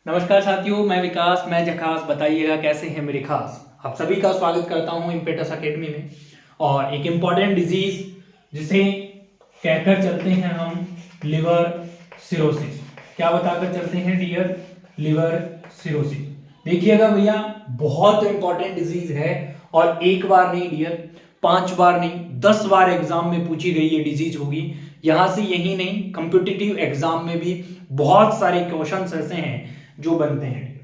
नमस्कार साथियों, मैं विकास, मैं झकास। बताइएगा कैसे हैं मेरे खास। आप सभी का स्वागत करता हूं इम्पेटस एकेडमी में। और एक इम्पॉर्टेंट डिजीज जिसे कहकर चलते हैं हम लिवर सिरोसिस। क्या बताकर चलते हैं डियर? Liver cirrhosis. देखिएगा भैया, बहुत इंपॉर्टेंट डिजीज है और एक बार नहीं डियर, 5 बार नहीं 10 बार एग्जाम में पूछी गई ये डिजीज होगी। यहां से यही नहीं, कॉम्पिटिटिव एग्जाम में भी बहुत सारे क्वेश्चंस ऐसे हैं जो बनते हैं।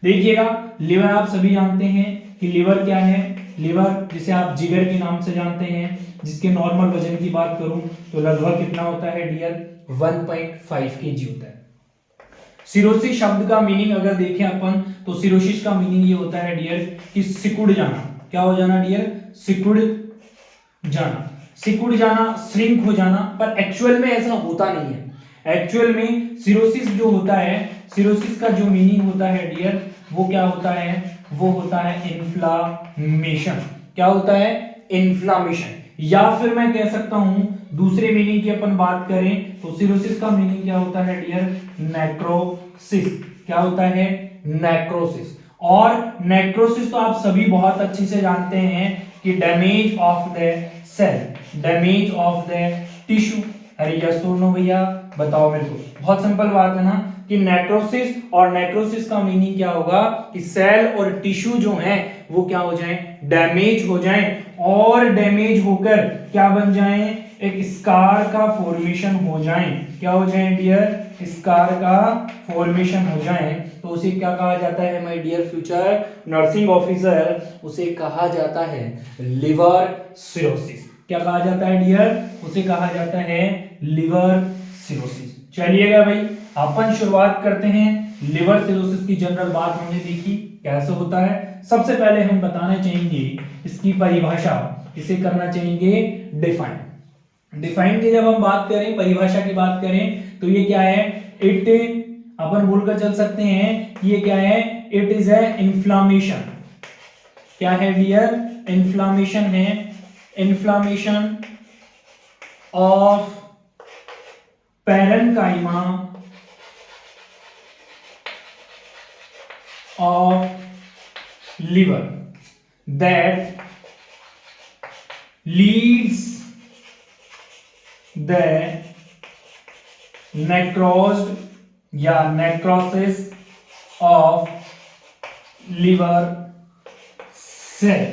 देखिएगा, लिवर आप सभी जानते हैं कि लिवर क्या है। लिवर जिसे आप जिगर के नाम से जानते हैं, जिसके नॉर्मल वजन की बात करूं तो लगभग कितना होता है डियर? 1.5 kg होता है। सिरोसिस शब्द का मीनिंग अगर देखें अपन तो सिरोसिस का मीनिंग ये होता है डियर कि सिकुड़ जाना। क्या हो जाना डियर? सिकुड़ जाना। सिकुड़ जाना, श्रिंक हो जाना। पर एक्चुअल में ऐसा होता नहीं है। एक्चुअल में सिरोसिस जो होता है, सिरोसिस का जो मीनिंग होता है डियर, वो क्या होता है? वो होता है इन्फ्लामेशन। क्या होता है? इन्फ्लामेशन। या फिर मैं कह सकता हूं दूसरे मीनिंग की अपन बात करें तो सिरोसिस का मीनिंग क्या होता है डियर? नेक्रोसिस। क्या होता है? नेक्रोसिस। और नेक्रोसिस तो आप सभी बहुत अच्छे से जानते हैं कि damage of the cell, damage of the tissue. अरे यस और नो भैया, बताओ मेरे को। बहुत सिंपल बात है ना कि नेक्रोसिस और नेक्रोसिस का मीनिंग क्या होगा कि सेल और टिश्यू जो हैं वो क्या हो जाएं? डैमेज हो जाएं। और डैमेज होकर क्या बन जाएं? एक स्कार का फॉर्मेशन हो जाएं। क्या हो जाएं डियर? स्कार का फॉर्मेशन हो जाएं। तो उसे क्या कहा जाता है my dear future nursing officer? उसे कहा जाता है लिवर सिरोसिस। क्या कहा जाता है डियर? उसे कहा जाता है लिवर सिरोसिस। चलिएगा भाई, अपन शुरुआत करते हैं। लिवर सिरोसिस की जनरल बात हमने देखी कैसे होता है। सबसे पहले हम बताना चाहेंगे इसकी परिभाषा। इसे करना चाहेंगे डिफाइन। डिफाइन की जब हम बात करें, परिभाषा की बात करें तो ये क्या है? इट, अपन बोलकर चल सकते हैं कि ये क्या है? It is A inflammation. क्या है डियर? इन्फ्लामेशन है। Inflammation of parenchyma of liver that leads the necrosis of liver cell।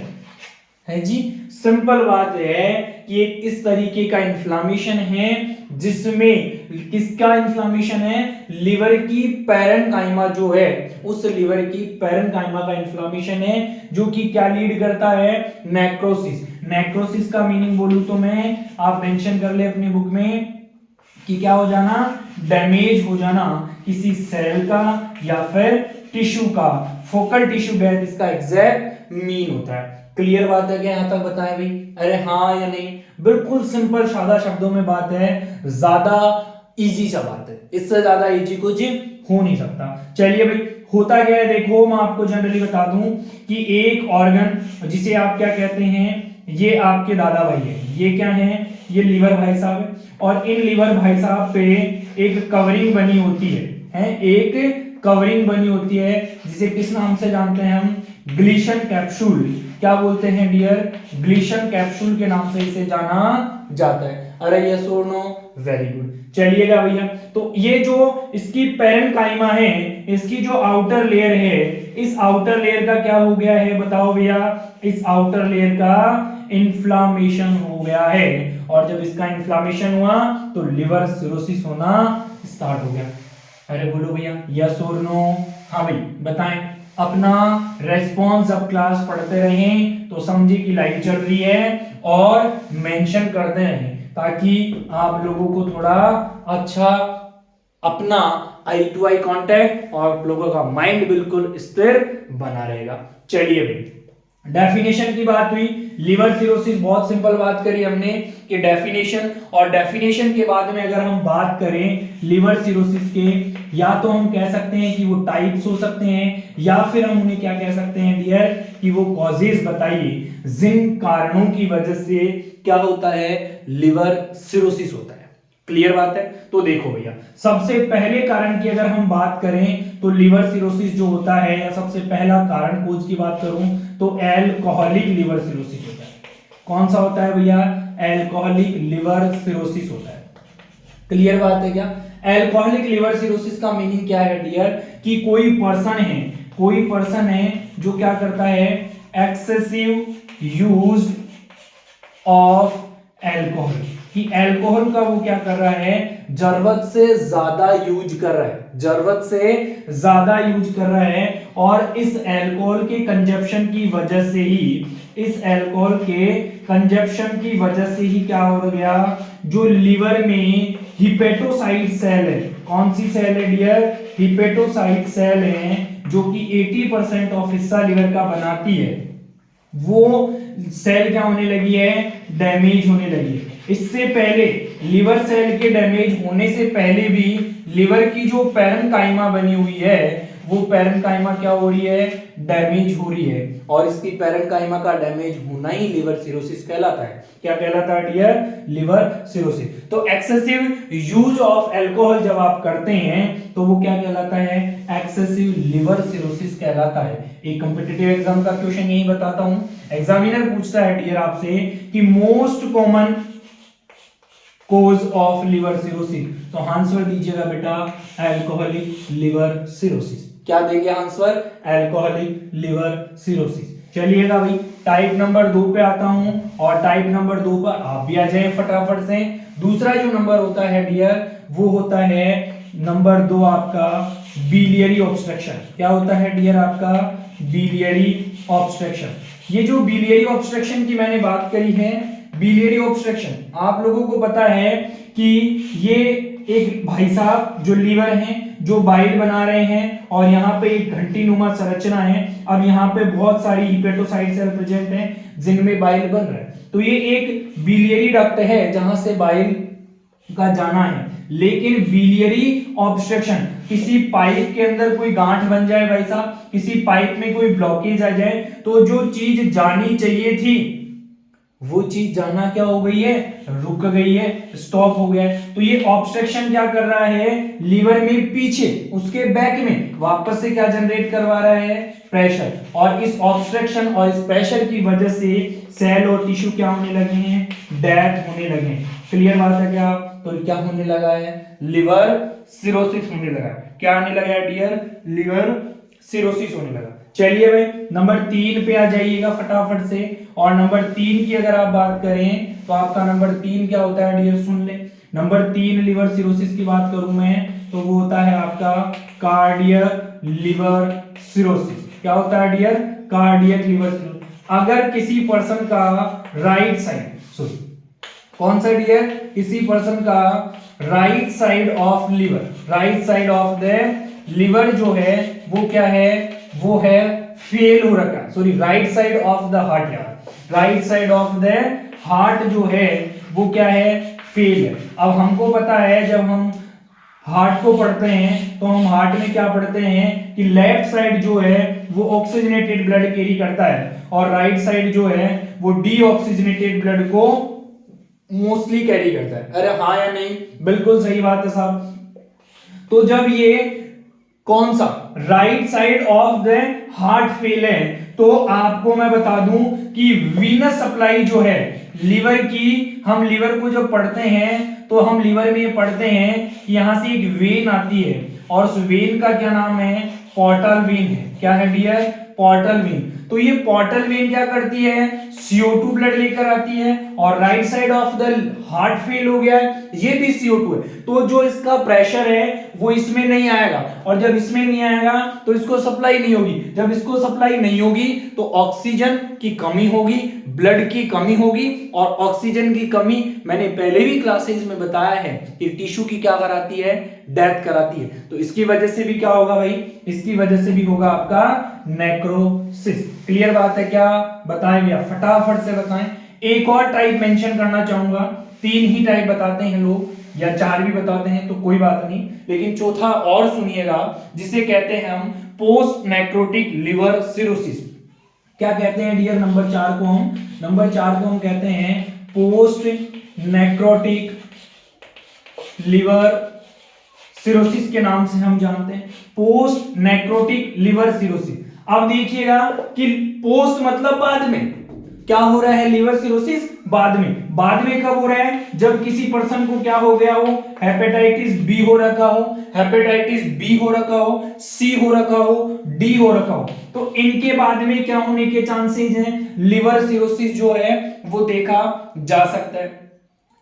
है जी, सिंपल बात है कि एक इस तरीके का इन्फ्लामेशन है जिसमें किसका इन्फ्लामेशन है? लिवर की पैरेन्काइमा जो है, उस लिवर की पैरेन्काइमा का इन्फ्लामेशन है जो कि क्या लीड करता है? नेक्रोसिस। नेक्रोसिस का मीनिंग बोलूं तो मैं, आप मेंशन कर ले अपनी बुक में कि क्या हो जाना? डैमेज हो जाना किसी सेल का या फिर टिश्यू का। फोकल टिश्यू डेथ इसका एग्जैक्ट मीन होता है। क्लियर बात है क्या यहां तक? बताएं भाई। अरे हाँ या नहीं? बिल्कुल सिंपल सादा शब्दों में बात है, ज्यादा इजी सा बात है, इससे ज्यादा इजी कुछ हो नहीं सकता। चलिए भाई, होता क्या है देखो, मैं आपको जनरली बता दूं कि एक ऑर्गन जिसे आप क्या कहते हैं, ये आपके दादा भाई है। ये क्या है? ये लीवर भाई साहब है। और इन लीवर भाई साहब पे एक कवरिंग बनी होती है, एक कवरिंग बनी होती है जिसे किस नाम से जानते हैं हम? ग्लीशन कैप्सूल। क्या बोलते हैं डियर? ग्लीशन कैप्सूल के नाम से इसे जाना जाता है। अरे यस और नो? Very good. चलिएगा भैया, तो ये जो इसकी पैरेन्काइमा है, इसकी जो आउटर लेयर है, इस आउटर लेयर का क्या हो गया है बताओ भैया? इस आउटर लेयर का इन्फ्लामेशन हो गया है। और जब इसका इन्फ्लामेशन हुआ तो लिवर सिरोसिस होना स्टार्ट हो गया। अरे बोलो भैया यस और नो? हाँ भाई बताएं। अपना रेस्पॉन्स अब क्लास पढ़ते रहें तो समझिए कि लाइव चल रही है और मेंशन करते रहें ताकि आप लोगों को थोड़ा अच्छा अपना आई टू आई कांटेक्ट और आप लोगों का माइंड बिल्कुल स्थिर बना रहेगा। चलिए भाई, डेफिनेशन की बात हुई। लिवर सिरोसिस, बहुत सिंपल बात करी हमने कि डेफिनेशन, और डेफिनेशन के बाद में अगर हम बात करें लिवर सिरोसिस के, या तो हम कह सकते हैं कि वो टाइप्स हो सकते हैं या फिर हम उन्हें क्या कह सकते हैं डियर कि वो कॉजेज बताइए, जिन कारणों की वजह से क्या होता है? लिवर सिरोसिस होता है। क्लियर बात है। तो देखो भैया, सबसे पहले कारण की अगर हम बात करें तो लिवर सिरोसिस जो होता है, या सबसे पहला कारण कोज की बात करूं तो एल्कोहलिक लिवर सिरोसिस होता है। कौन सा होता है भैया? एल्कोहलिक लिवर सिरोसिस होता है। क्लियर बात है क्या? एल्कोहलिक लिवर सिरोसिस का मीनिंग क्या है डियर, कि कोई पर्सन है जो क्या करता है, एक्सेसिव यूज ऑफ एल्कोहल, कि अल्कोहल का वो क्या कर रहा है, जरूरत से ज्यादा यूज कर रहा है, जरूरत से ज्यादा यूज कर रहा है। और इस अल्कोहल के कंजप्शन की वजह से ही, इस अल्कोहल के कंजप्शन की वजह से ही क्या हो गया, जो लिवर में हिपेटोसाइट सेल है, कौन सी सेल है डियर, हिपेटोसाइट सेल है, जो कि 80% ऑफ हिस्सा लिवर का बनाती है, वो सेल क्या होने लगी है, डैमेज होने लगी है। इससे पहले लिवर सेल के डैमेज होने से पहले भी लिवर की जो पैरेन्काइमा बनी हुई है, वो पैरेन्काइमा क्या हो रही है, डैमेज हो रही है। और इसकी पैरेन्काइमा का डैमेज होना ही लिवर सिरोसिस कहलाता है। क्या कहलाता है डियर? Liver cirrhosis. तो एक्सेसिव यूज ऑफ अल्कोहल जब आप करते हैं तो वो क्या कहलाता है, एक्सेसिव लिवर सिरोसिस कहलाता है। एक कॉम्पिटिटिव एग्जाम का क्वेश्चन यही बताता हूं, एग्जामिनर पूछता है डियर आपसे कि most common cause of liver cirrhosis, तो आंसर दीजिएगा बेटा अल्कोहलिक लिवर सिरोसिस। क्या देंगे आंसर? Alcoholic liver cirrhosis. चलिएगा भाई, टाइप नंबर 2 पे आता हूं, और टाइप नंबर 2 पर आप भी आ जाए फटाफट से। दूसरा जो नंबर होता है डियर, वो होता है नंबर 2 आपका बिलियरी ऑब्स्ट्रक्शन। क्या होता है डियर आपका? Biliary obstruction. ये जो बिलियरी ऑब्स्ट्रक्शन की मैंने बात करी है, बिलियरी ऑब्स्ट्रक्शन आप लोगों को पता है कि ये एक भाई साहब जो लीवर हैं, जो बाइल बना रहे हैं, और यहाँ पे एक घंटी नुमा संरचना है। अब यहाँ पे बहुत सारी हिपेटोसाइट सेल प्रेजेंट हैं जिनमें बाइल बन रहा है। तो ये एक बिलियरी डक्ट है जहां से बाइल का जाना है। लेकिन बिलियरी ऑब्स्ट्रक्शन, किसी पाइप के अंदर कोई गांठ बन जाए भाई साहब, किसी पाइप में कोई ब्लॉकेज आ जाए, तो जो चीज जानी चाहिए थी वो चीज जाना क्या हो गई है, रुक गई है, स्टॉप हो गया है। तो ये ऑब्स्ट्रक्शन क्या कर रहा है, लीवर में पीछे उसके बैक में वापस से क्या जनरेट करवा रहा है, प्रेशर। और इस ऑब्स्ट्रक्शन और इस प्रेशर की वजह से सेल और टिश्यू क्या होने लगे हैं, डेथ होने लगे हैं। क्लियर बात है क्या? तो क्या होने लगा है, लिवर सिरोसिस होने लगा। क्या आने लगा है डियर? लिवर सिरोसिस होने लगा। चलिए भाई, नंबर 3 पे आ जाइएगा फटाफट से। और नंबर 3 की अगर आप बात करें तो आपका नंबर 3 क्या होता है डियर, सुन ले। नंबर 3 लिवर सिरोसिस की बात करूं मैं तो वो होता है आपका कार्डियक लिवर सिरोसिस। क्या होता है डियर? Cardiac liver cirrhosis. अगर किसी पर्सन का राइट साइड, सॉरी कौन सा डियर, किसी पर्सन का right side of liver, right side of the liver जो है वो क्या है, वो है फेल हो रखा है। Sorry, right side of the heart, यार right side of the heart जो है वो क्या है, फेल है। अब हमको पता है जब हम हार्ट को पढ़ते हैं तो हम हार्ट में क्या पढ़ते हैं कि लेफ्ट साइड जो है वो ऑक्सीजनेटेड ब्लड कैरी करता है, और राइट साइड जो है वो डीऑक्सीजनेटेड ब्लड को मोस्टली कैरी करता है। अरे हाँ या नहीं? बिल्कुल सही बात है साहब। तो जब ये कौन सा right side of the heart fail है, तो आपको मैं बता दूं कि वीनस सप्लाई जो है लीवर की, हम लीवर को जब पढ़ते हैं तो हम लीवर में ये पढ़ते हैं कि यहां से एक वेन आती है, और उस वेन का क्या नाम है, पोर्टल वेन है। क्या है डियर? Portal vein. तो ये पोर्टल वेन क्या करती है, CO2 ब्लड लेकर आती है, और right side of the heart fail हो गया है, ये भी CO2 है। तो जो इसका प्रेशर है वो इसमें नहीं आएगा, और जब इसमें नहीं आएगा तो इसको सप्लाई नहीं होगी। जब इसको सप्लाई नहीं होगी तो ऑक्सीजन की कमी होगी, ब्लड की कमी होगी, और ऑक्सीजन की कमी मैंने पहले भी क्लासेस में बताया है कि टिश्यू की क्या कराती है, डेथ कराती है। तो इसकी वजह से भी क्या होगा भाई, इसकी वजह से भी होगा आपका नेक्रोसिस। क्लियर बात है क्या? बताएं भैया, फटाफट से बताएं। एक और टाइप मेंशन करना चाहूंगा, 3 ही टाइप बताते हैं लोग, या 4 भी बताते हैं तो कोई बात नहीं, लेकिन चौथा और सुनिएगा, जिसे कहते हैं हम पोस्ट नेक्रोटिक लिवर सिरोसिस। क्या कहते हैं डियर? नंबर 4 को हम कहते हैं पोस्ट नेक्रोटिक लिवर सिरोसिस के नाम से हम जानते हैं, पोस्ट नेक्रोटिक लिवर सिरोसिस। अब देखिएगा कि पोस्ट मतलब बाद में, क्या हो रहा है लिवर सिरोसिस बाद में कब हो रहा है, जब किसी पर्सन को क्या हो गया हो, हेपेटाइटिस बी हो रखा हो, हेपेटाइटिस बी हो रखा हो, सी हो रखा हो, डी हो रखा हो, तो इनके बाद में क्या होने के चांसेस हैं, लिवर सिरोसिस जो है वो देखा जा सकता है।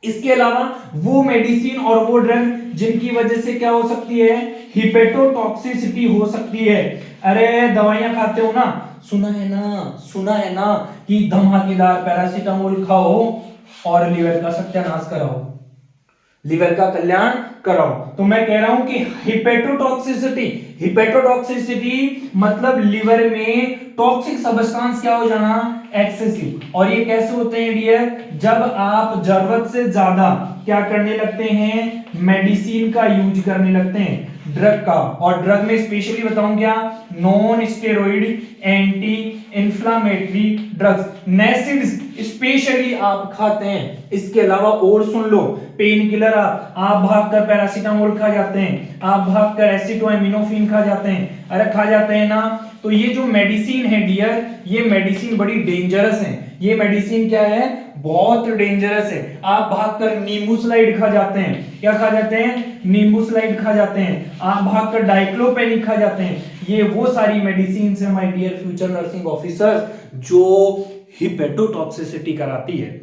इसके अलावा वो मेडिसिन और वो ड्रग जिनकी वजह से क्या हो सकती है, हिपेटोटॉक्सिसिटी हो सकती है। अरे दवाइयां खाते हो ना, सुना है ना कि धमाकेदार पैरासीटामोल खाओ और लिवर का सत्यानाश कराओ, लिवर का कल्याण कराओ। तो मैं कह रहा हूं कि हिपेटोटॉक्सिसिटी मतलब लिवर में टॉक्सिक सब्सटेंस क्या हो जाना, एक्सेसिव। और ये कैसे होते हैं डियर, जब आप जरूरत से ज्यादा क्या करने लगते हैं, मेडिसिन का यूज करने लगते हैं, ड्रग का। और ड्रग में स्पेशली बताऊं क्या, non steroid anti inflammatory drugs, NSAIDs specially आप खाते हैं। इसके अलावा और सुन लो, पेन किलर आप भागकर पैरासीटामोल खा जाते हैं, आप भागकर एसिटोएमिनोफिन खा जाते हैं, अरे खा जाते हैं ना। तो ये जो मेडिसिन है डियर, ये मेडिसिन बड़ी डेंजरस है। ये मेडिसिन क्या है, बहुत डेंजरस है। आप भागकर नींबू स्लाइड खा जाते हैं, क्या खा जाते हैं, नींबू स्लाइड खा जाते हैं, आप भागकर डाइक्लोपेनिक खा जाते हैं। ये वो सारी मेडिसिन है my dear future nursing officers जो हिपेटोटॉक्सिसिटी कराती है।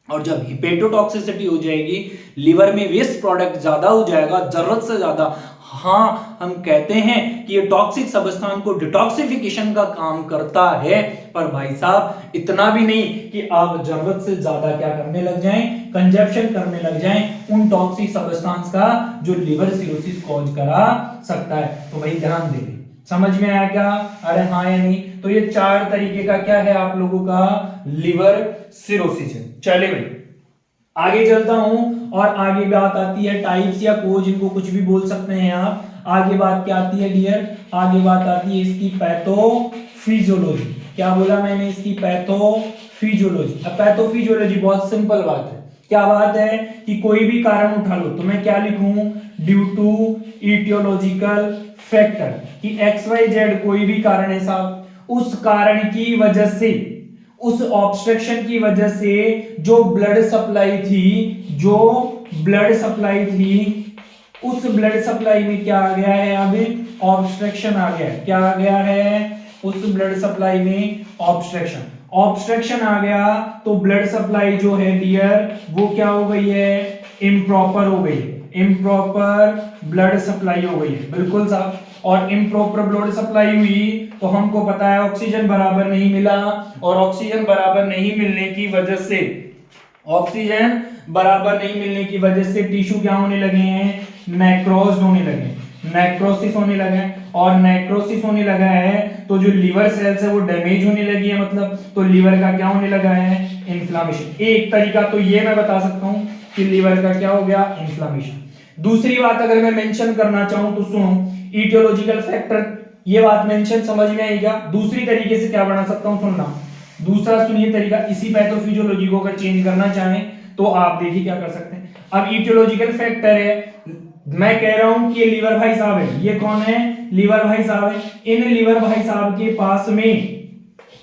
और जब हिपेटोटॉक्सिसिटी हो जाएगी, लिवर में वेस्ट प्रोडक्ट ज्यादा हो जाएगा, जरूरत से ज्यादा, हाँ हम कहते हैं कि ये टॉक्सिक सब्सटेंस को डिटॉक्सिफिकेशन का काम करता है। पर भाई साहब इतना भी नहीं कि आप जरूरत से ज्यादा क्या करने लग जाएं, कंजप्शन करने लग जाएं उन टॉक्सिक सब्सटेंस का जो लिवर सिरोसिस कॉज करा सकता है। तो भाई ध्यान दे, समझ में आया क्या, अरे हाँ या नहीं। तो ये 4 तरीके का क्या है आप लोगों का लिवर सिरोसिस है। चले भाई आगे चलता हूं, और आगे बात आती है टाइप्स या कोज, इनको कुछ भी बोल सकते हैं आप। आगे बात क्या आती है डियर, आगे बात आती है इसकी पैथोफिजियोलॉजी। क्या बोला मैंने, इसकी पैथोफिजियोलॉजी। अब पैथोफिजियोलॉजी बहुत सिंपल बात है, क्या बात है कि कोई भी कारण उठा लो तो मैं क्या लिखूं, ड्यू टू इटियोलॉजिकल फैक्टर, कि एक्स वाई जेड कोई भी कारण है साहब, उस कारण की वजह से, उस ऑब्स्ट्रक्शन की वजह से जो ब्लड सप्लाई थी, उस ब्लड सप्लाई में क्या आ गया है, अब ऑब्स्ट्रक्शन आ गया है। क्या आ गया है, उस ब्लड सप्लाई में ऑब्स्ट्रक्शन आ गया, तो ब्लड सप्लाई जो है डियर वो क्या हो गई है, इम्प्रॉपर हो गई, इम्प्रॉपर ब्लड सप्लाई हो गई है, बिल्कुल साहब। और इम्प्रॉपर ब्लड सप्लाई हुई तो हमको पता है ऑक्सीजन बराबर नहीं मिला, और ऑक्सीजन बराबर नहीं मिलने की वजह से टिश्यू क्या होने लगे हैं, नेक्रोज होने लगे, नेक्रोसिस होने लगा है। और नेक्रोसिस होने लगा है तो जो लिवर सेल्स है वो डैमेज होने लगी है, मतलब तो लिवर का क्या होने लगा है, इन्फ्लामेशन। एक तरीका तो ये मैं बता सकता हूं कि लिवर का क्या हो गया, इन्फ्लामेशन। दूसरी बात अगर मैं मेंशन करना चाहूं तो सुनो, इटियोलॉजिकल फैक्टर, ये बात मेंशन समझ में आई क्या। दूसरी तरीके से क्या बना सकता हूं, सुनना, दूसरा सुनिए तरीका, इसी पैथोफिजियोलॉजी को अगर चेंज करना चाहें तो आप देखिए क्या कर सकते हैं। अब इटियोलॉजिकल फैक्टर है, मैं कह रहा हूं कि ये लीवर भाई साहब है, ये कौन है, लीवर भाई साहब है। इन लीवर भाई साहब के पास में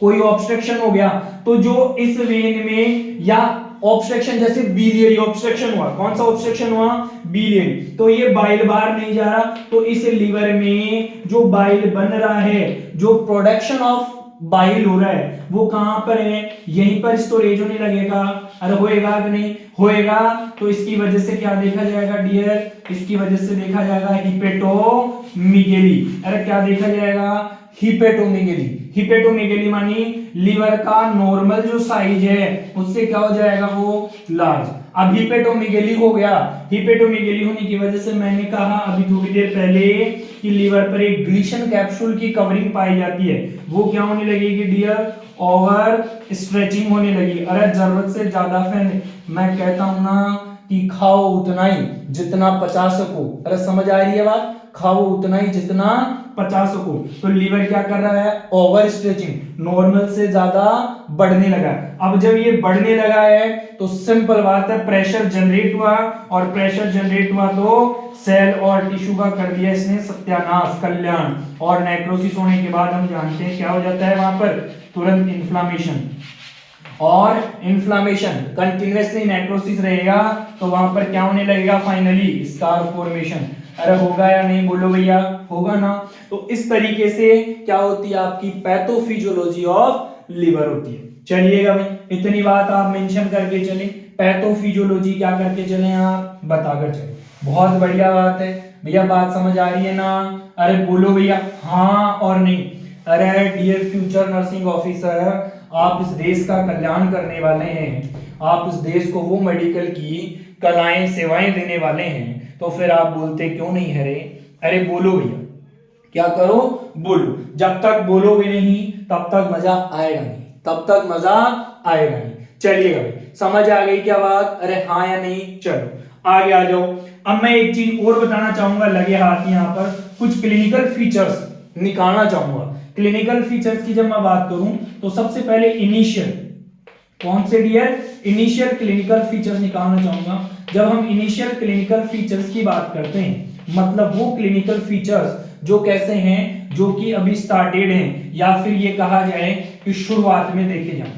कोई ऑब्स्ट्रक्शन हो गया, तो जो इस वेन में, या ऑब्स्ट्रक्शन जैसे बिलियरी ऑब्स्ट्रक्शन हुआ, कौन सा ऑब्स्ट्रक्शन हुआ, बिलियरी, तो ये बाइल बाहर नहीं जा रहा, तो इस लीवर में जो बाइल बन रहा है, जो प्रोडक्शन ऑफ बाइल हो रहा है वो कहां पर है, यहीं पर स्टोरेज होने लगेगा। अरे होएगा कि नहीं होएगा, तो इसकी वजह से क्या देखा जाएगा डियर, इसकी वजह से देखा जाएगा हिपेटोमीगेली। अरे क्या देखा जाएगा, हिपेटोमीगेली। हिपेटोमीगेली मानी लीवर का नॉर्मल जो साइज है उससे क्या हो जाएगा, वो लार्ज। अब हिपेटोमीगेली हो गया, हिपेटोमीगेली होने की वजह से मैंने कहा अभी थोड़ी देर पहले कि लीवर पर एक ग्लिशन कैप्सूल की कवरिंग पाई जाती है, वो क्या होने लगेगी डियर, ओवर स्ट्रेचिंग होने लगी। अरे जरूरत से ज्यादा फ्रेंड, मैं कहता हूं ना कि खाओ उतना ही जितना पचा सको। अरे समझ आ रही है बात, खाओ उतना ही जितना पचा सको। तो लीवर क्या कर रहा है, ओवर स्ट्रेचिंग, नॉर्मल से ज्यादा बढ़ने लगा। अब जब ये बढ़ने लगा है तो सिंपल बात है, प्रेशर जनरेट हुआ, और प्रेशर जनरेट हुआ तो सेल और टिश्यू का कर दिया इसने सत्यानाश, कल्याण। और नेक्रोसिस होने के बाद हम जानते हैं क्या हो जाता है वहां पर, तुरंत इन्फ्लामेशन। और इन्फ्लामेशन कंटिन्यूअसली नेक्रोसिस रहेगा तो वहां पर क्या होने लगेगा, फाइनली स्कार फॉर्मेशन। अरे होगा या नहीं, बोलो भैया, होगा ना। तो इस तरीके से क्या होती है आपकी पैथोफिजियोलॉजी ऑफ लिवर होती है। चलिएगा भाई, इतनी बात आप मेंशन करके चले, पैथोफिजियोलॉजी क्या करके चले आप, बताकर चले। बहुत बढ़िया बात है भैया, बात समझ आ रही है ना। अरे बोलो भैया हाँ और नहीं। अरे डियर फ्यूचर नर्सिंग ऑफिसर, आप इस देश का कल्याण करने वाले हैं, आप इस देश को वो मेडिकल की कलाएं सेवाएं देने वाले हैं, तो फिर आप बोलते क्यों नहीं है रे। अरे बोलो भैया, क्या करो, बोलो। जब तक बोलोगे नहीं तब तक मजा आएगा नहीं, तब तक मजा आएगा नहीं। चलिएगा भाई, समझ आ गई क्या बात, अरे हाँ या नहीं। चलो आगे आ जाओ। अब मैं एक चीज और बताना चाहूंगा, लगे हाथ यहाँ पर कुछ क्लिनिकल फीचर्स निकालना चाहूंगा। क्लिनिकल फीचर्स की जब मैं बात करूं तो सबसे पहले इनिशियल, कौन से डियर, इनिशियल क्लिनिकल फीचर्स निकालना चाहूंगा। जब हम इनिशियल क्लिनिकल फीचर्स की बात करते हैं, मतलब वो क्लिनिकल फीचर्स जो कैसे हैं, जो कि अभी स्टार्टेड हैं, या फिर ये कहा जाए कि शुरुआत में देखे जाए,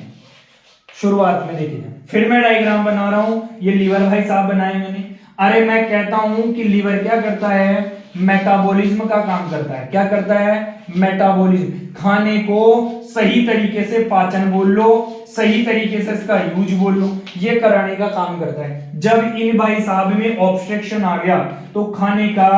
शुरुआत में देखे जाए। फिर मैं डायग्राम बना रहा हूं, ये लीवर भाई साहब बनाए मैंने। अरे मैं कहता हूं कि लीवर क्या करता है, मेटाबॉलिज्म का काम करता है। क्या करता है, मेटाबॉलिज्म, खाने को सही तरीके से पाचन बोल लो, सही तरीके से इसका यूज बोल लो, ये कराने का काम करता है। जब इन भाई साहब में ऑब्स्ट्रक्शन आ गया तो खाने का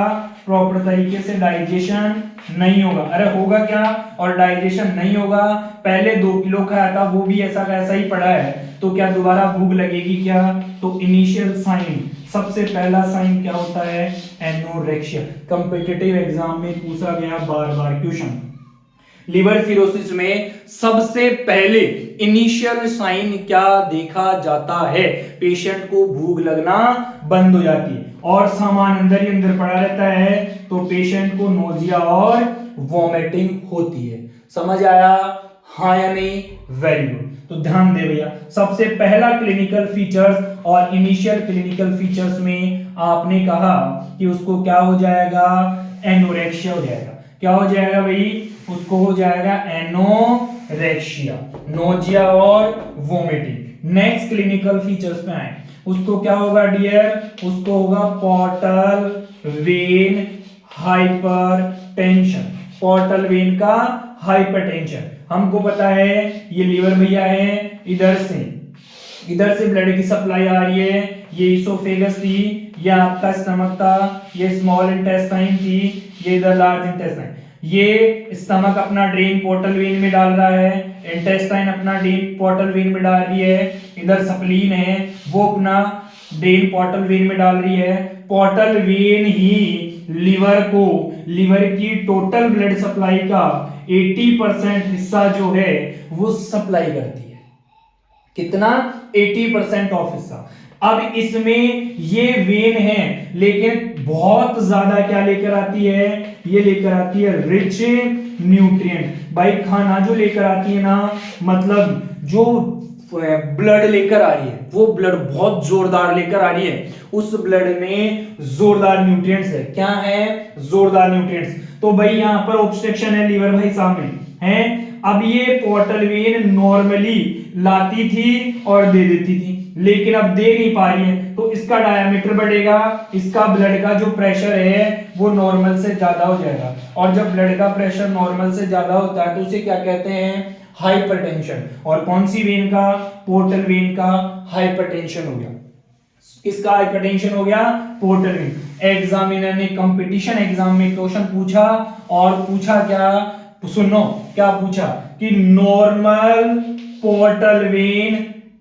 प्रॉपर तरीके से डाइजेशन नहीं होगा। अरे होगा क्या, और डाइजेशन नहीं होगा, पहले 2 किलो खाया था वो भी ऐसा का ऐसा ही पड़ा है, तो क्या दोबारा भूख लगेगी क्या। तो इनिशियल साइन, सबसे पहला साइन क्या होता है, एनोरेक्सिया। कॉम्पिटिटिव एग्जाम में पूछा गया बार बार क्वेश्चन। लिवर सिरोसिस में सबसे पहले इनिशियल साइन क्या देखा जाता है, पेशेंट को भूख लगना बंद हो जाती है और सामान अंदर ही अंदर पड़ा रहता है, तो पेशेंट को नोजिया और वॉमिटिंग होती है। समझ आया हाँ या नहीं, वेरी गुड। तो ध्यान दे भैया, सबसे पहला क्लिनिकल फीचर्स और इनिशियल क्लिनिकल फीचर्स में आपने कहा कि उसको क्या हो जाएगा, एनोरेक्सिया हो जाएगा। क्या हो जाएगा भाई, उसको हो जाएगा एनोरेक्सिया, नोजिया और वोमिटिंग। नेक्स्ट क्लिनिकल फीचर्स पे आए, उसको क्या होगा डियर, उसको होगा portal vein hypertension, portal vein का हाइपरटेंशन। हमको पता है ये लीवर भैया है, इधर से ब्लड की सप्लाई आ रही है, ये इसोफेगस थी, ये आपका स्टमक था, ये स्मॉल इंटेस्टाइन थी, ये इधर लार्ज इंटेस्टाइन। ये स्टमक अपना ड्रेन पोर्टल वेन में डाल रहा है, इंटेस्टाइन अपना ड्रेन पोर्टल वेन में डाल रही है, इधर स्प्लीन है वो अपना ड्रेन पोर्टल वेन में डाल रही है। पोर्टल वेन ही लिवर को, लिवर की टोटल ब्लड सप्लाई का 80% हिस्सा जो है वो सप्लाई करती है। कितना, 80% ऑफ हिस्सा। अब इसमें ये वेन है, लेकिन बहुत ज्यादा क्या लेकर आती है, ये लेकर आती है रिच न्यूट्रिएंट। भाई खाना जो लेकर आती है ना, मतलब जो ब्लड लेकर आ रही है, वो ब्लड बहुत जोरदार लेकर आ रही है, उस ब्लड में जोरदार न्यूट्रिएंट्स है। क्या है, जोरदार न्यूट्रिएंट्स। तो भाई यहाँ पर ऑब्स्ट्रक्शन है लीवर भाई सामने है। अब ये पोर्टल वेन नॉर्मली लाती थी और दे देती थी, लेकिन अब दे नहीं पा रही है, तो इसका डायमीटर बढ़ेगा, इसका ब्लड का जो प्रेशर है वो नॉर्मल से ज्यादा हो जाएगा। और जब ब्लड का प्रेशर नॉर्मल से ज्यादा होता है तो उसे क्या कहते हैं, हाइपरटेंशन। और कौन सी वेन का, पोर्टल वेन का हाइपरटेंशन हो गया। किसका हाइपरटेंशन हो गया, पोर्टल वेन। एग्जामिनर ने कंपटीशन एग्जाम में क्वेश्चन पूछा, और पूछा क्या, सुनो क्या पूछा कि नॉर्मल पोर्टल वेन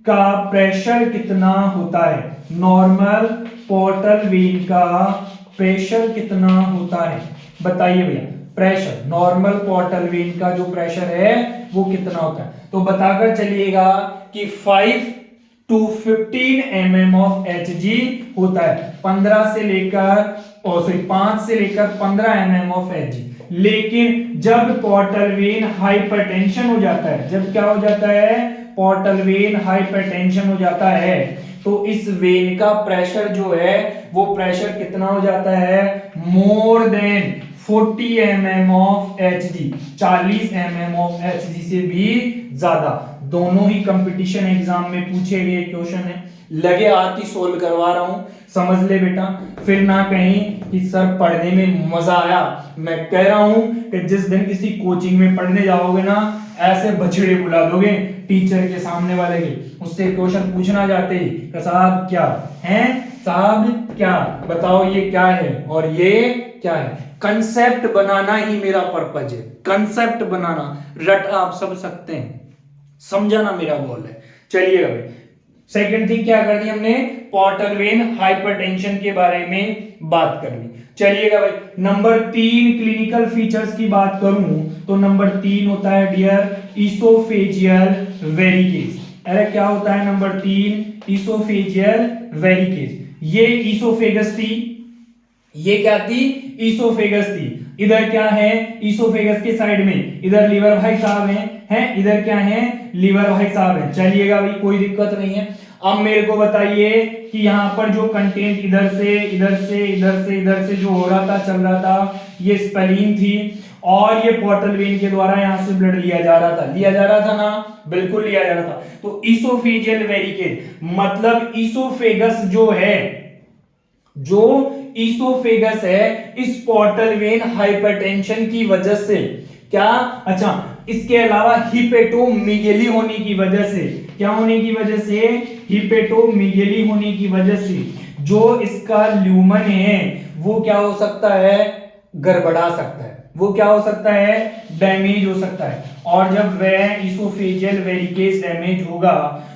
का प्रेशर कितना होता है, नॉर्मल पोर्टल वेन का प्रेशर कितना होता है, बताइए भैया। प्रेशर, नॉर्मल पोर्टल वेन का जो प्रेशर है वो कितना होता है, तो बताकर चलिएगा कि 5 टू 15 mm ऑफ Hg होता है। 15 से लेकर 5 से लेकर 15 mm ऑफ Hg। लेकिन जब पोर्टल वेन हाइपरटेंशन हो जाता है, जब क्या हो जाता है, पोर्टल वेन हाइपरटेंशन हो जाता है, तो इस वेन का प्रेशर जो है वो प्रेशर कितना हो जाता है, more than 40 mm of Hg, 40 mm of Hg से भी ज्यादा। दोनों ही कंपटीशन एग्जाम में पूछे गए क्वेश्चन है, लगे हाथ ही सोल्व करवा रहा हूं, समझ ले बेटा। फिर ना कहीं कि सर पढ़ने में मजा आया। मैं कह रहा हूं कि जिस दिन किसी कोचिंग में पढ़ने जाओगे ना, ऐसे बछड़े बुला दोगे टीचर के सामने वाले के, उससे क्वेश्चन पूछना चाहते ही कि साहब क्या है, साहब क्या, बताओ ये क्या है और ये क्या है। कंसेप्ट बनाना ही मेरा पर्पज है, कंसेप्ट बनाना। रट आप सब सकते हैं, समझाना मेरा गोल है। चलिए भाई, सेकंड थिंग क्या कर दी हमने, पोर्टल वेन हाइपरटेंशन के बारे में बात कर ली। चलिएगा भाई, नंबर 3 क्लिनिकल फीचर्स की बात करूं तो नंबर 3 होता है डियर इसोफेजियल वेरिकेज। अरे क्या होता है नंबर 3, इसोफेजियल वेरिकेज। ये इसोफेगस थी, ये क्या थी, इसोफेगस थी। इधर क्या है, इसोफेगस के साइड में इधर लीवर भाई साहब हैं, इधर क्या है, लीवर भाई साहब हैं। चलिएगा भाई, कोई दिक्कत नहीं है। अब मेरे को बताइए कि यहाँ पर जो कंटेंट इधर से इधर से इधर से इधर से जो हो रहा था, चल रहा था, ये स्पेलिन थी और ये पोर्टल वेन के द्वारा यहाँ से ब्लड लिया जा रहा था ना, बिल्कुल लिया जा रहा था। तो इसोफेजियल वेरिकेज मतलब इसोफेगस जो है, जो इसोफेगस है, इस पोर्टल वेन हाइपरटेंशन की वजह से क्या, अच्छा इसके अलावा हिपेटोमीगेली होने की वजह से, क्या होने की वजह से, हिपेटोमीगेली होने की वजह से जो इसका ल्यूमन है वो क्या हो सकता है, गड़बड़ा सकता है, वो क्या हो सकता है, डैमेज हो सकता है। और जब वह इसोफेजियल वेरिकेज डैमेज होगा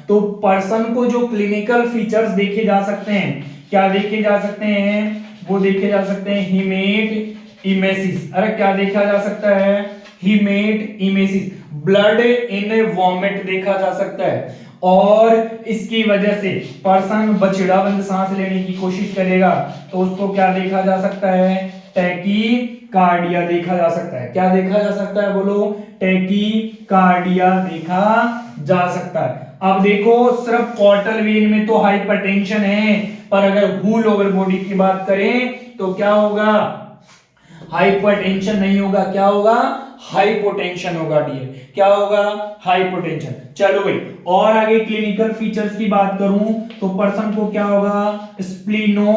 तो पर्सन को जो क्लिनिकल फीचर्स देखे जा सकते हैं, क्या देखे जा सकते हैं, वो देखे जा सकते हैं हीमेट इमेसिस। अरे क्या देखा जा सकता है, हीमेट इमेसिस, ब्लड इन वॉमिट देखा जा सकता है। और इसकी वजह से पर्सन बछड़ाबंद सांस लेने की कोशिश करेगा तो उसको क्या देखा जा सकता है, टैकीकार्डिया देखा जा सकता है। क्या देखा जा सकता है, बोलो, टैकीकार्डिया देखा जा सकता है। अब देखो, सिर्फ पोर्टल वेन में तो हाइपरटेंशन है, पर अगर होल ओवर बॉडी की बात करें तो क्या होगा, हाइपरटेंशन नहीं होगा, क्या होगा, हाइपोटेंशन होगा डियर, क्या होगा, हाइपोटेंशन। चलो भाई, और आगे क्लिनिकल फीचर्स की बात करूं तो पर्सन को क्या होगा, स्प्लीनो,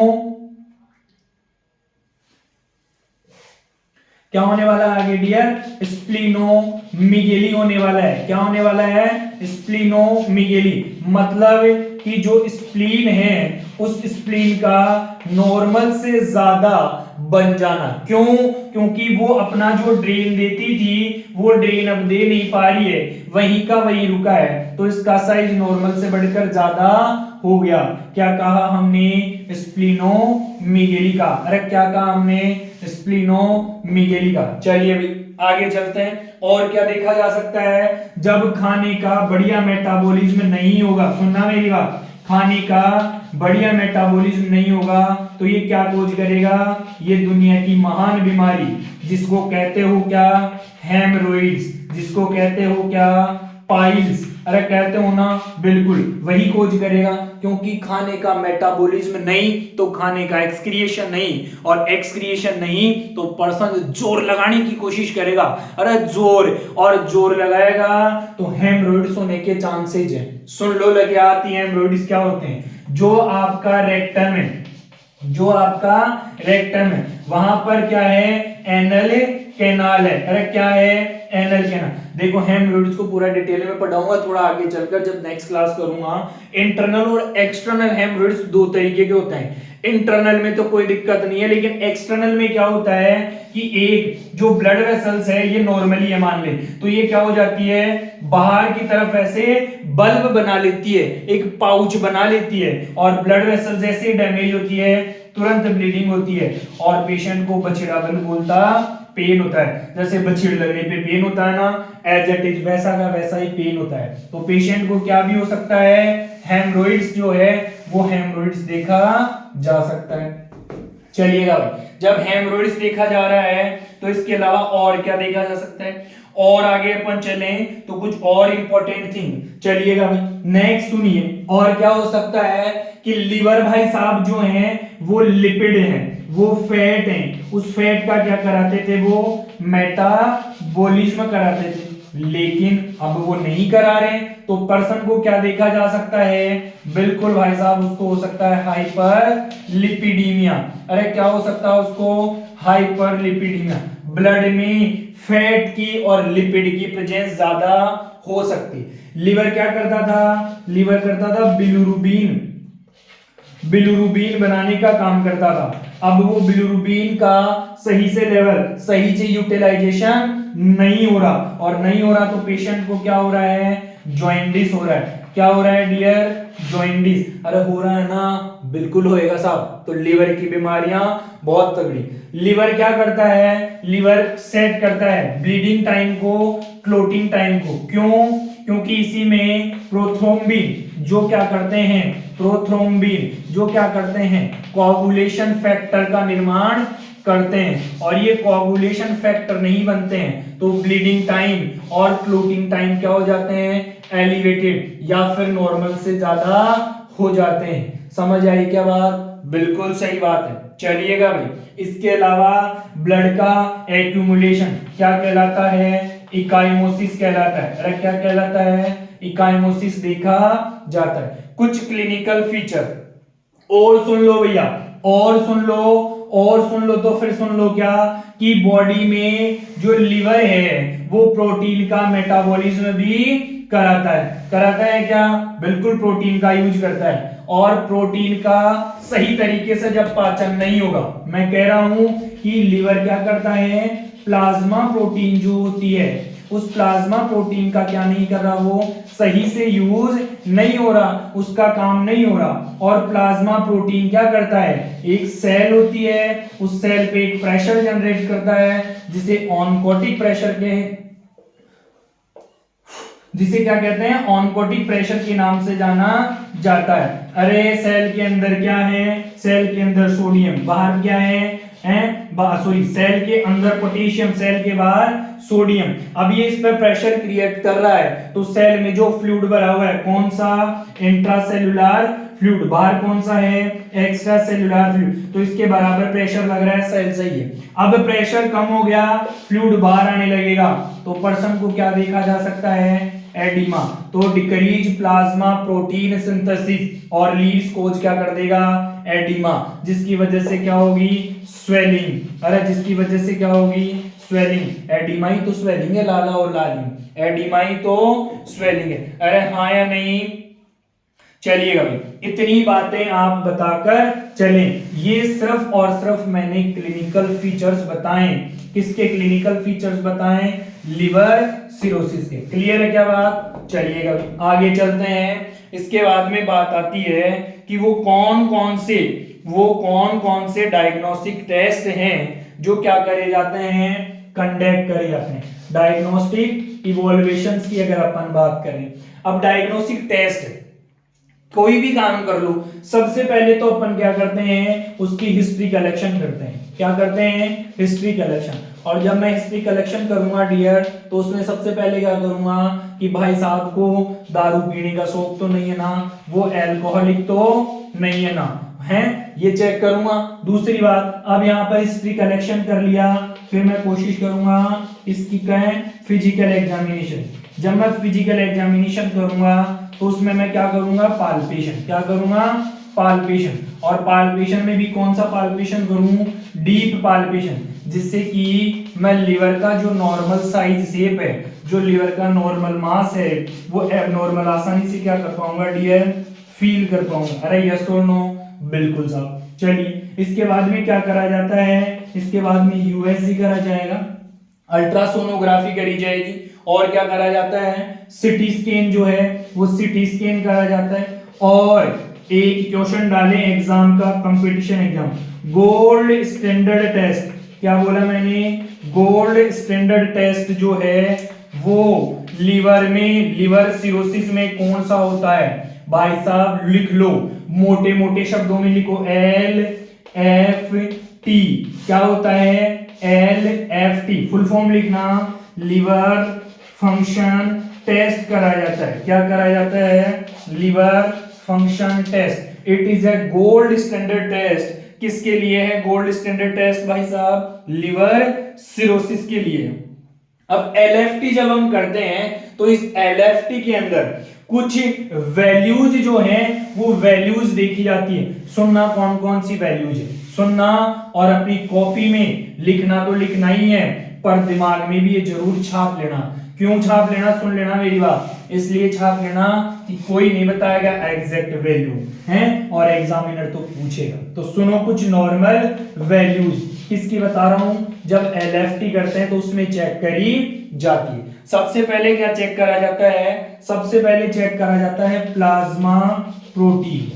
क्या होने वाला है आगे डियर, स्प्लीनोमीगेली होने वाला है। क्या होने वाला है, स्प्लीनोमीगेली, मतलब कि जो स्प्लीन है उस स्प्लीन का नॉर्मल से ज्यादा बन जाना। क्यों, क्योंकि वो अपना जो ड्रेन देती थी वो ड्रेन अब दे नहीं पा रही है, वहीं का वहीं रुका है, तो इसका साइज नॉर्मल से बढ़कर ज्यादा हो गया। क्या कहा हमने, स्प्लीनोमीगेली का। अरे क्या कहा हमने, स्प्लीनोमीगेली का। चलिए भाई आगे चलते हैं। और क्या देखा जा सकता है, जब खाने का बढ़िया मेटाबॉलिज्म नहीं होगा, सुनना मेरी बात, खाने का बढ़िया मेटाबॉलिज्म नहीं होगा तो ये क्या कोज करेगा, ये दुनिया की महान बीमारी जिसको कहते हो क्या, हेमरोइड्स, जिसको कहते हो क्या, पाइल्स। अरे कहते हो ना, बिल्कुल वही खोज करेगा, क्योंकि खाने का मेटाबॉलिज्म नहीं तो खाने का एक्सक्रिएशन नहीं, और एक्सक्रिएशन नहीं तो पर्सन जोर लगाने की कोशिश करेगा। अरे जोर, और जोर लगाएगा तो हेमरोइड्स होने के चांसेज हैं। सुन लो, लगे आती है, हेमरोइड्स क्या होते हैं, जो आपका रेक्टम है, जो आपका रेक्टम है वहां पर क्या है, एनल कैनाल है। अरे क्या है, एनल कैनाल। देखो हेमरोइड्स को पूरा डिटेल में पढ़ाऊंगा थोड़ा आगे चलकर, जब नेक्स्ट क्लास करूंगा। इंटरनल और एक्सटर्नल हेमरोइड्स दो तरीके के होते हैं। इंटरनल में तो कोई दिक्कत नहीं है, लेकिन एक्सटर्नल में क्या होता है कि एक जो ब्लड वेसल्स है ये नॉर्मली है मान ले, तो ये क्या हो जाती है, बाहर की तरफ ऐसे बल्ब बना लेती है, एक पाउच बना लेती है, और ब्लड वेसल जैसे डैमेज होती है तुरंत ब्लीडिंग होती है, और पेशेंट को बछड़ाबंद बोलता पेन होता है। जैसे बछड़ लगने पे पेन होता है ना, एज इट इज वैसा का वैसा ही पेन होता है। तो पेशेंट को क्या भी हो सकता है, हेमरोइड्स जो है वो हेमरोइड्स देखा जा सकता है। चलिएगा भाई, जब हेमरोइड्स देखा जा रहा है तो इसके अलावा और क्या देखा जा सकता है, और आगे अपन चलें तो कुछ और इंपॉर्टेंट थिंग। चलिएगा भाई, नेक्स्ट सुनिए, और क्या हो सकता है कि लिवर भाई साहब जो हैं वो लिपिड हैं, वो फैट हैं, उस फैट का क्या कराते थे, वो मेटाबॉलिज्म कराते थे, लेकिन अब वो नहीं करा रहे, तो पर्सन को क्या देखा जा सकता है, बिल्कुल भाई साहब उसको हो सकता है हाइपरलिपिडीमिया। अरे क्या हो सकता है उसको, हाइपरलिपिडीमिया, ब्लड में फैट की और लिपिड की प्रेजेंस ज्यादा हो सकती। लिवर क्या करता था, लिवर करता था बिलिरुबिन, बिलिरुबिन बनाने का काम करता था। अब वो बिलिरुबिन का सही से लेवल, सही से यूटिलाइजेशन नहीं हो रहा, और नहीं हो रहा तो पेशेंट को क्या हो रहा है, जॉइंडिस हो रहा है। क्या हो रहा है डियर, जॉइंडिस। अरे हो रहा है ना, बिल्कुल होएगा साहब। तो लिवर की बीमारियां बहुत तगड़ी। लिवर क्या करता है, लिवर सेट करता है ब्लीडिंग टाइम को, क्लोटिंग टाइम को। क्यों, क्योंकि इसी में प्रोथ्रोम्बिन जो क्या करते हैं, प्रोथ्रोम्बिन जो क्या करते हैं, कोआगुलेशन फैक्टर का निर्माण करते हैं, और ये कोआगुलेशन फैक्टर नहीं बनते हैं तो ब्लीडिंग टाइम और क्लोटिंग टाइम क्या हो जाते हैं, एलिवेटेड, या फिर नॉर्मल से ज्यादा हो जाते हैं। समझ आई क्या बात, बिल्कुल सही बात है। चलिएगा भाई, इसके अलावा ब्लड का एक्यूमुलेशन क्या कहलाता है, इकाइमोसिस कहलाता है। अरे क्या कहलाता है, इकाइमोसिस देखा जाता है। कुछ क्लिनिकल फीचर और सुन लो भैया, और सुन लो, और सुन लो तो फिर सुन लो क्या, कि बॉडी में जो लिवर है वो प्रोटीन का मेटाबॉलिज्म भी कराता है। कराता है क्या, बिल्कुल प्रोटीन का यूज करता है। और प्रोटीन का सही तरीके से जब पाचन नहीं होगा, मैं कह रहा हूं कि लिवर क्या करता है, प्लाज्मा प्रोटीन जो होती है उस प्लाज्मा प्रोटीन का क्या नहीं कर रहा, वो सही से यूज नहीं हो रहा, उसका काम नहीं हो रहा। और प्लाज्मा प्रोटीन क्या करता है, एक सेल होती है, उस सेल पे एक प्रेशर जनरेट करता है जिसे ऑनकोटिक प्रेशर के, जिसे क्या कहते हैं, ऑनकोटिक प्रेशर के नाम से जाना जाता है। अरे सेल के अंदर क्या है, सेल के अंदर सोडियम, बाहर क्या है, सॉरी सेल के अंदर पोटेशियम, सेल के बाहर सोडियम। अब ये इस पर प्रेशर क्रिएट कर रहा है, तो सेल में जो फ्लूइड भरा हुआ है, कौन सा, इंट्रासेल्युलर फ्लूइड, बाहर कौन सा है, एक्स्ट्रा सेल्युलर फ्लूइड, तो इसके बराबर प्रेशर लग रहा है, सेल सही है। अब प्रेशर कम हो गया, फ्लूइड बाहर आने लगेगा, तो पर्सन को क्या देखा जा सकता है, एडिमा। तो डिक्रीज प्लाज्मा प्रोटीन सिंथेसिस और लीड्स कोज क्या कर देगा, एडिमा, जिसकी वजह से क्या होगी, स्वेलिंग। अरे जिसकी वजह से क्या होगी, स्वेलिंग। एडिमा ही तो स्वेलिंग है, लाला और लाली, एडिमा ही तो स्वेलिंग है। अरे हाँ या नहीं, चलिएगा भाई, इतनी बातें आप बताकर चलें। ये सिर्फ और सिर्फ मैंने क्लिनिकल फीचर्स बताएं। किसके क्लिनिकल फीचर्स बताएं, लिवर सिरोसिस के। क्लियर है क्या बात, चलिएगा भाई आगे चलते हैं। इसके बाद में बात आती है कि वो कौन कौन से डायग्नोस्टिक टेस्ट हैं जो क्या करे जाते हैं, कंडक्ट करे जाते हैं। डायग्नोस्टिक इवोल्यूशंस की अगर अपन बात करें, अब डायग्नोस्टिक टेस्ट कोई भी काम कर लो, सबसे पहले तो अपन क्या करते हैं, उसकी हिस्ट्री कलेक्शन करते हैं। क्या करते हैं, हिस्ट्री कलेक्शन। और जब मैं हिस्ट्री कलेक्शन करूंगा डियर, तो उसमें सबसे पहले क्या करूंगा कि भाई साहब को दारू पीने का शौक तो नहीं है ना, वो एल्कोहलिक तो नहीं है ना, है, ये चेक करूंगा। दूसरी बात, अब यहाँ पर हिस्ट्री कलेक्शन कर लिया, फिर मैं कोशिश करूंगा इसकी कहें फिजिकल एग्जामिनेशन। जब मैं फिजिकल एग्जामिनेशन करूंगा तो उसमें मैं क्या करूंगा, पाल्पेशन। क्या करूंगा, पाल्पेशन। और पाल्पेशन में भी कौन सा पाल्पेशन करूं, डीप पाल्पेशन, जिससे कि मैं लिवर का जो नॉर्मल साइज शेप है, जो लिवर का नॉर्मल मास है, वो एबनॉर्मल आसानी से क्या कर पाऊंगा डियर, फील कर पाऊंगा। अरे यस और नो, बिल्कुल साहब। चलिए इसके बाद में क्या करा जाता है, इसके बाद में यूएसजी करा जाएगा, अल्ट्रासोनोग्राफी करी जाएगी, और क्या करा जाता है, सिटी स्कैन जो है वो सिटी स्कैन करा जाता है। और एक क्वेश्चन डालें एग्जाम का, competition exam, gold standard test, क्या बोला मैंने, गोल्ड स्टैंडर्ड टेस्ट जो है वो लिवर में, लिवर सिरोसिस में कौन सा होता है, भाई साहब लिख लो, मोटे मोटे शब्दों में लिखो, LFT क्या होता है, LFT फुल फॉर्म लिखना, लीवर फंक्शन टेस्ट कराया जाता है। क्या कराया जाता है, liver function test. It is a gold standard test. किसके लिए है गोल्ड स्टैंडर्ड टेस्ट भाई साहब, लिवर सिरोसिस के लिए। अब LFT जब हम करते हैं तो इस LFT के अंदर कुछ वैल्यूज जो हैं वो वैल्यूज देखी जाती है। सुनना कौन कौन सी वैल्यूज है, सुनना और अपनी कॉपी में लिखना तो लिखना ही है, पर दिमाग में भी ये जरूर छाप लेना। क्यों छाप लेना, सुन लेना मेरी बात, इसलिए छाप लेना कि कोई नहीं बताएगा एग्जैक्ट वैल्यू है और एग्जामिनर तो पूछेगा। तो सुनो कुछ नॉर्मल वैल्यूज, किसकी बता रहा हूं, जब LFT करते हैं तो उसमें चेक करी जाती है। सबसे पहले क्या चेक करा जाता है, सबसे पहले चेक करा जाता है प्लाज्मा प्रोटीन।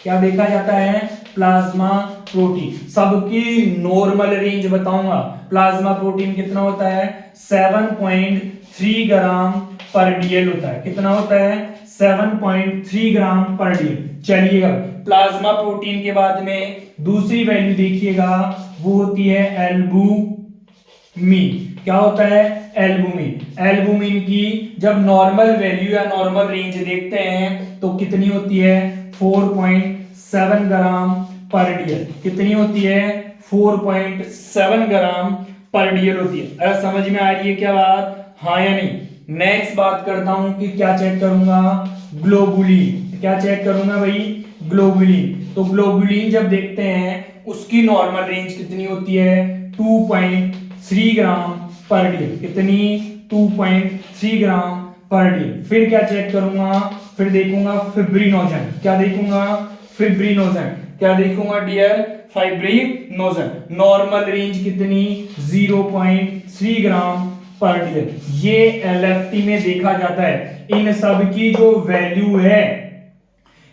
क्या देखा जाता है, प्लाज्मा प्रोटीन। सबकी नॉर्मल रेंज बताऊंगा। प्लाज्मा प्रोटीन कितना होता है, 7.3 ग्राम पर डीएल होता है। कितना होता है, 7.3 ग्राम पर डीएल। चलिएगा, प्लाज्मा प्रोटीन के बाद में दूसरी वैल्यू देखिएगा, वो होती है एल्बुमिन। क्या होता है, एल्बुमिन। एल्बुमिन की जब नॉर्मल वैल्यू या नॉर्मल रेंज देखते हैं तो कितनी होती है, 4.7 ग्राम पर डीएल। कितनी होती है, 4.7 ग्राम पर डीएल होती है। अगर समझ में आ रही है क्या बात, हाँ या नहीं। नेक्स्ट बात करता हूं कि क्या चेक करूंगा, ग्लोबुलिन। क्या चेक करूंगा भाई, ग्लोबुलिन। तो ग्लोबुलिन जब देखते हैं उसकी नॉर्मल रेंज कितनी होती है, 2.3 ग्राम पर डीएल। कितनी, 2.3 ग्राम पर डीएल। फिर क्या चेक करूंगा, फिर देखूंगा फिब्रिनोजन। क्या देखूंगा, फिब्रिनोजन। क्या देखूंगा डियर, फाइब्रिनोजन। नॉर्मल रेंज कितनी, 0.3 ग्राम पर डीएल। ये LFT में देखा जाता है। इन सब की जो वैल्यू है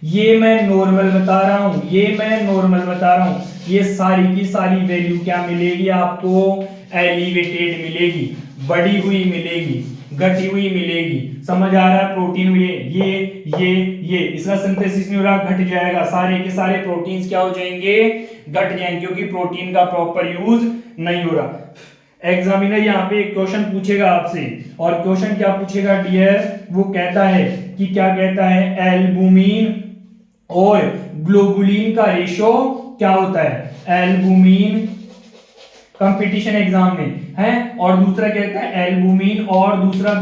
ये मैं नॉर्मल बता रहा हूं, ये मैं नॉर्मल बता रहा हूं। ये सारी की सारी वैल्यू क्या मिलेगी आपको, एलिवेटेड मिलेगी, बढ़ी हुई मिलेगी, घटी हुई मिलेगी। समझ आ रहा है, प्रोटीन में ये इसका सिंथेसिस नहीं हो रहा, घट जाएगा। सारे के सारे प्रोटीन्स क्या हो जाएंगे, घट जाएंगे, क्योंकि प्रोटीन का प्रॉपर यूज नहीं हो रहा। एग्जामिनर यहाँ पे एक क्वेश्चन पूछेगा आपसे, और क्वेश्चन क्या पूछेगा डियर, वो कहता है कि क्या कहता है, एल्बुमिन और ग्लोबुलिन का रेशो क्या होता है। एल्बुमिन कंपटीशन एग्जाम में है, और दूसरा कहता है एल्बुमिन और दूसरा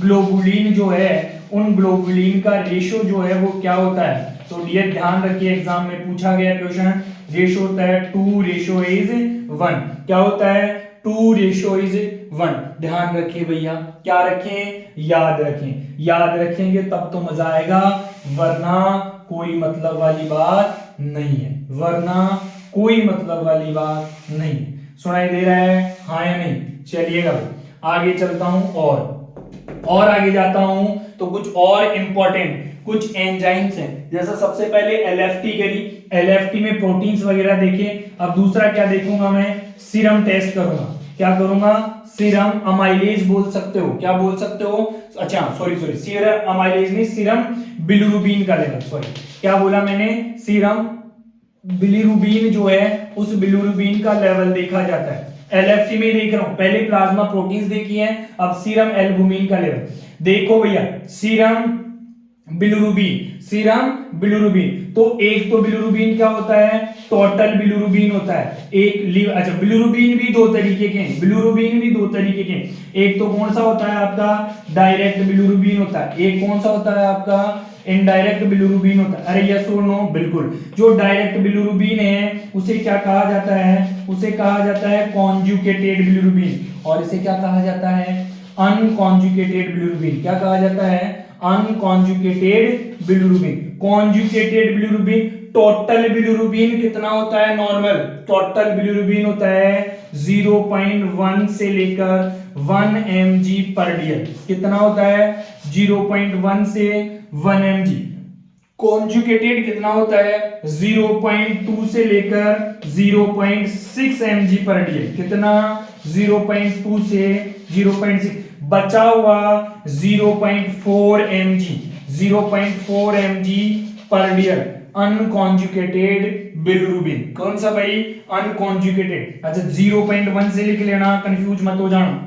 ग्लोबुलिन जो है, उन ग्लोबुलिन का रेशो जो है वो क्या होता है। तो डियर ध्यान रखिए, एग्जाम में पूछा गया क्वेश्चन, रेशो होता है 2:1। क्या होता है, 2:1। ध्यान रखिए भैया, क्या रखें, याद रखें। याद रखेंगे तब तो मजा आएगा, वरना कोई मतलब वाली बात नहीं है, वरना कोई मतलब वाली बात नहीं। सुनाई दे रहा है, हाँ या नहीं। चलिएगा आगे चलता हूं, और आगे जाता हूं तो कुछ और इंपॉर्टेंट कुछ एंजाइम्स हैं। जैसा सबसे पहले LFT करी, LFT में प्रोटीन्स वगैरह देखे। अब दूसरा क्या देखूंगा मैं, सीरम टेस्ट करूंगा। क्या करूंगा, सीरम अमाइलेज बोल सकते हो। क्या बोल सकते हो, अच्छा सॉरी सीरम अमाइलेज नहीं, सीरम बिलिरुबिन का लेवल, सॉरी क्या बोला मैंने, सीरम बिलिरुबिन जो है उस बिलिरुबिन का लेवल देखा जाता है। LFT में देख रहा हूं, पहले प्लाज्मा प्रोटीन्स देखी है, अब सीरम एल्बुमिन का लेवल देखो भैया। सीरम बिलिरुबिन, तो एक तो बिलिरुबिन क्या होता है, टोटल बिलिरुबिन होता है। एक अच्छा, बिलिरुबिन भी दो तरीके के हैं, बिलिरुबिन भी दो तरीके के हैं। एक तो कौन सा होता है आपका, डायरेक्ट बिलिरुबिन होता है, एक कौन सा होता है आपका, इनडायरेक्ट बिलिरुबिन होता है। अरे यस और नो, बिल्कुल। जो डायरेक्ट बिलिरुबिन है उसे क्या कहा जाता है, उसे कहा जाता है कॉन्जुगेटेड बिलिरुबिन, और इसे क्या कहा जाता है, अनकॉन्जुगेटेड बिलिरुबिन। क्या कहा जाता है, unconjugated bilirubin. Conjugated bilirubin, total bilirubin कितना होता है, नॉर्मल टोटल बिलिरुबिन होता है 0.1 से लेकर 1 mg पर डीएल। कितना होता है, 0.1 से 1 mg। कॉन्जुगेटेड कितना होता है, 0.2 से लेकर 0.6 mg पर डीएल। कितना, 0.2 से 0.6। बचा हुआ 0.4 mg, 0.4 mg/dl अनकॉन्जुगेटेड बिलिरुबिन। कौन सा भाई? अनकॉन्जुगेटेड। अच्छा 0.1 से लिख लेना, कंफ्यूज मत हो जाना।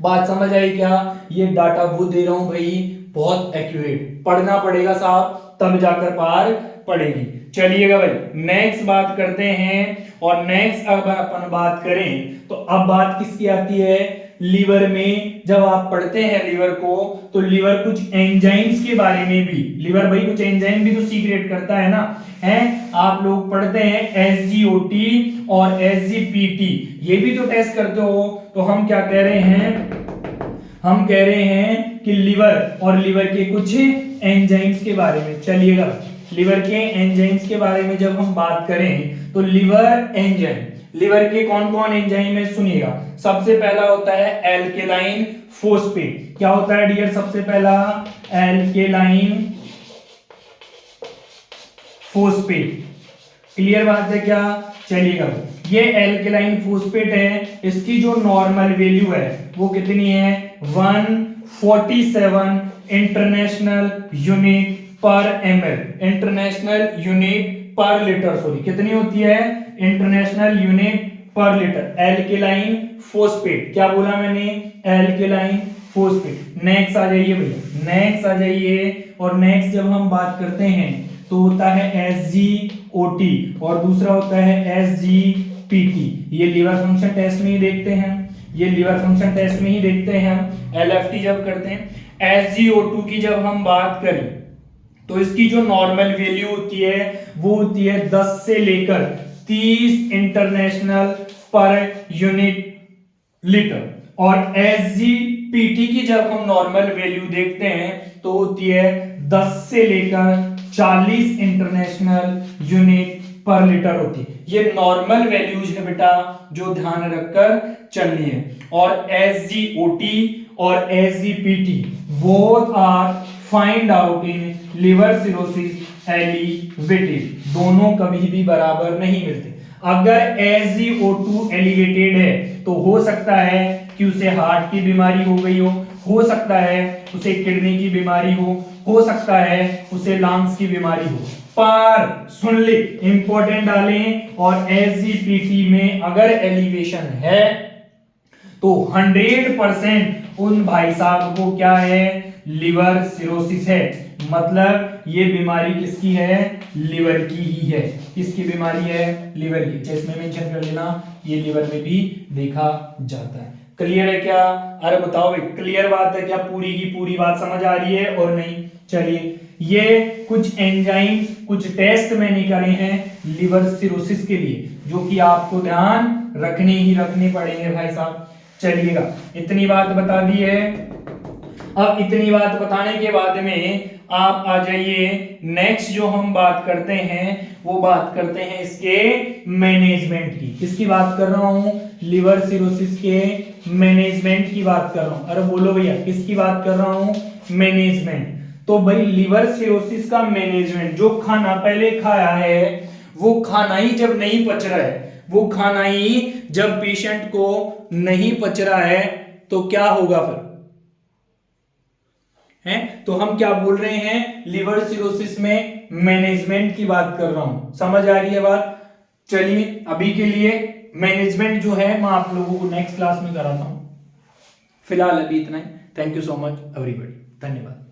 बात समझ आई क्या? ये डाटा वो दे रहा हूं भाई, बहुत एक्यूरेट, पढ़ना पड़ेगा साहब, तब जाकर पार पड़ेगी। चलिएगा भाई नेक्स्ट बात करते हैं, और नेक्स्ट अगर अपन बात करें तो अब बात किसकी आती है? लीवर में। जब आप पढ़ते हैं लीवर को, तो लीवर कुछ एंजाइम्स के बारे में भी, लीवर भाई कुछ एंजाइम भी तो सीक्रेट करता है ना, है? आप लोग पढ़ते हैं SGOT और SGPT, ये भी तो टेस्ट करते हो। तो हम क्या कह रहे हैं? हम कह रहे हैं कि लीवर और लीवर के कुछ एंजाइम्स के बारे में। चलिएगा लीवर के एंजाइम्स के बारे में जब हम बात करें तो लीवर एंजाइम, लीवर के कौन कौन एंजाइम है सुनिएगा। सबसे पहला होता है एल्केलाइन फोस्फेट। क्या होता है डियर? सबसे पहला एल्केलाइन फोस्फेट। क्लियर बात है क्या? चलिएगा ये एल्केलाइन फोस्फेट है, इसकी जो नॉर्मल वैल्यू है वो कितनी है? 147 इंटरनेशनल यूनिट पर ml, इंटरनेशनल यूनिट पर लीटर, सॉरी कितनी होती है? इंटरनेशनल यूनिट पर लीटर। एल्केलाइन फोस्फेट, क्या बोला मैंने? Alkaline phosphate. नेक्स्ट आ जाइए भैया, नेक्स्ट आ जाइए, और नेक्स्ट जब हम बात करते हैं तो होता है SGOT और दूसरा होता है SGPT। ये लीवर फंक्शन टेस्ट में ही देखते हैं, ये लीवर फंक्शन टेस्ट में ही देखते हैं हम LFT जब करते हैं। SGO2 की जब हम बात करें तो इसकी जो नॉर्मल वैल्यू होती है वो होती है 10 से लेकर 30 इंटरनेशनल पर यूनिट लीटर, और SGPT की जब हम नॉर्मल वैल्यू देखते हैं तो होती है 10 से लेकर 40 इंटरनेशनल यूनिट पर लीटर होती है। ये नॉर्मल वैल्यूज है बेटा, जो ध्यान रखकर चलनी है। और SGOT और SGPT both are find out in liver cirrhosis elevated, दोनों कभी भी बराबर नहीं मिलते। अगर SGO2 एलिवेटेड है तो हो सकता है कि उसे हार्ट की बीमारी हो गई हो सकता है उसे किडनी की बीमारी हो सकता है उसे लंग्स की बीमारी हो। पर सुन ले, इंपॉर्टेंट डालें, और SGPT में अगर एलिवेशन है तो 100% उन भाई साहब को क्या है? लिवर सिरोसिस है। मतलब ये बीमारी किसकी है? लिवर की ही है। किसकी बीमारी है? लिवर की। इसमें मेंशन कर लेना, ये लिवर में भी देखा जाता है। क्लियर है क्या? अरे बताओ भाई, क्लियर बात है क्या? पूरी की पूरी बात समझ आ रही है और नहीं? चलिए, ये कुछ एंजाइम्स, कुछ टेस्ट मैंने करे हैं लिवर सिरोसिस के लिए, जो कि आपको ध्यान रखने पड़ेंगे भाई साहब। चलिएगा, इतनी बात बता दी है। अब इतनी बात बताने के बाद में आप आ जाइए, नेक्स्ट जो हम बात करते हैं वो बात करते हैं इसके मैनेजमेंट की। किसकी बात कर रहा हूं? लिवर सिरोसिस के मैनेजमेंट की बात कर रहा हूं। अरे बोलो भैया, किसकी बात कर रहा हूं? मैनेजमेंट। तो भाई लिवर सिरोसिस का मैनेजमेंट, जो खाना पहले खाया है वो खाना ही जब नहीं पच रहा है, वो खाना ही जब पेशेंट को नहीं पच रहा है तो क्या होगा फिर? है तो हम क्या बोल रहे हैं? लिवर सिरोसिस में मैनेजमेंट की बात कर रहा हूं। समझ आ रही है बात? चलिए, अभी के लिए मैनेजमेंट जो है मैं आप लोगों को नेक्स्ट क्लास में कराता हूं। फिलहाल अभी इतना ही। Thank you so much everybody, धन्यवाद।